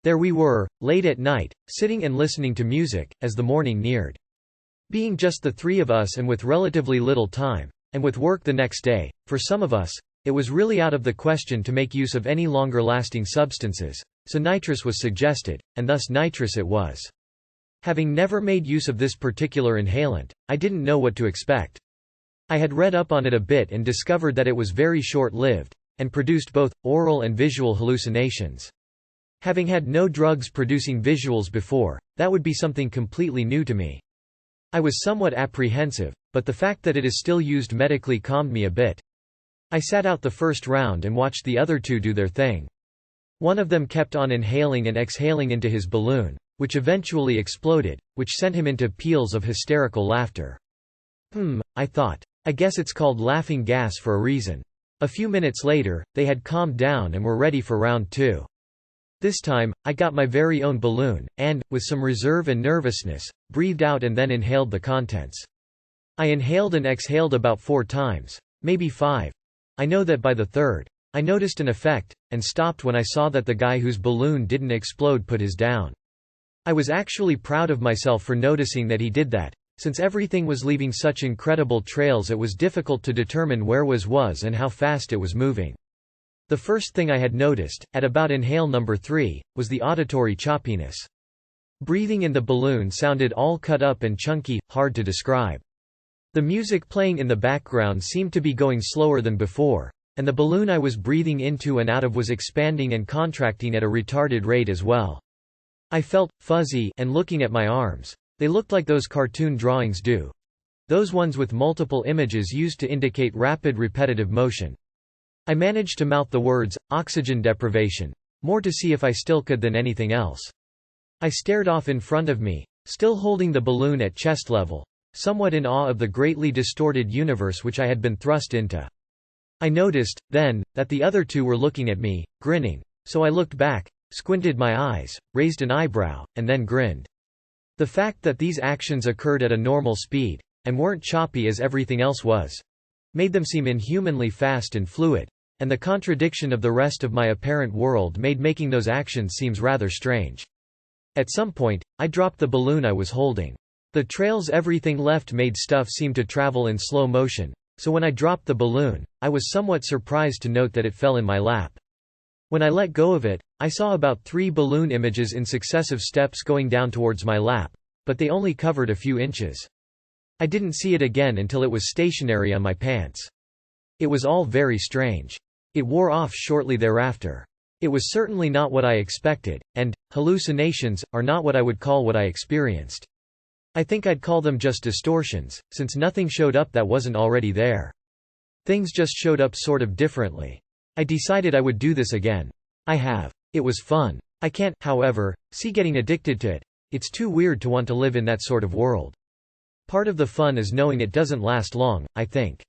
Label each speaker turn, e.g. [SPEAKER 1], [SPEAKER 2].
[SPEAKER 1] There we were, late at night, sitting and listening to music, as the morning neared. Being just the three of us and with relatively little time, and with work the next day, for some of us, it was really out of the question to make use of any longer-lasting substances, so nitrous was suggested, and thus nitrous it was. Having never made use of this particular inhalant, I didn't know what to expect. I had read up on it a bit and discovered that it was very short-lived, and produced both oral and visual hallucinations. Having had no drugs producing visuals before, that would be something completely new to me. I was somewhat apprehensive, but the fact that it is still used medically calmed me a bit. I sat out the first round and watched the other two do their thing. One of them kept on inhaling and exhaling into his balloon, which eventually exploded, which sent him into peals of hysterical laughter. I thought. I guess it's called laughing gas for a reason. A few minutes later, they had calmed down and were ready for round 2. This time, I got my very own balloon, and, with some reserve and nervousness, breathed out and then inhaled the contents. I inhaled and exhaled about 4 times, maybe 5. I know that by the third, I noticed an effect, and stopped when I saw that the guy whose balloon didn't explode put his down. I was actually proud of myself for noticing that he did that. Since everything was leaving such incredible trails, it was difficult to determine where was and how fast it was moving. The first thing I had noticed, at about inhale number 3, was the auditory choppiness. Breathing in the balloon sounded all cut up and chunky, hard to describe. The music playing in the background seemed to be going slower than before, and the balloon I was breathing into and out of was expanding and contracting at a retarded rate as well. I felt fuzzy, and looking at my arms, they looked like those cartoon drawings do. Those ones with multiple images used to indicate rapid repetitive motion. I managed to mouth the words, oxygen deprivation, more to see if I still could than anything else. I stared off in front of me, still holding the balloon at chest level, somewhat in awe of the greatly distorted universe which I had been thrust into. I noticed, then, that the other two were looking at me, grinning, so I looked back, squinted my eyes, raised an eyebrow, and then grinned. The fact that these actions occurred at a normal speed, and weren't choppy as everything else was, made them seem inhumanly fast and fluid, and the contradiction of the rest of my apparent world made making those actions seems rather strange. At some point, I dropped the balloon I was holding. The trails everything left made stuff seem to travel in slow motion, so when I dropped the balloon, I was somewhat surprised to note that it fell in my lap. When I let go of it, I saw about 3 balloon images in successive steps going down towards my lap, but they only covered a few inches. I didn't see it again until it was stationary on my pants. It was all very strange. It wore off shortly thereafter. It was certainly not what I expected, and hallucinations are not what I would call what I experienced. I think I'd call them just distortions, since nothing showed up that wasn't already there. Things just showed up sort of differently. I decided I would do this again. I have. It was fun. I can't, however, see getting addicted to it. It's too weird to want to live in that sort of world. Part of the fun is knowing it doesn't last long, I think.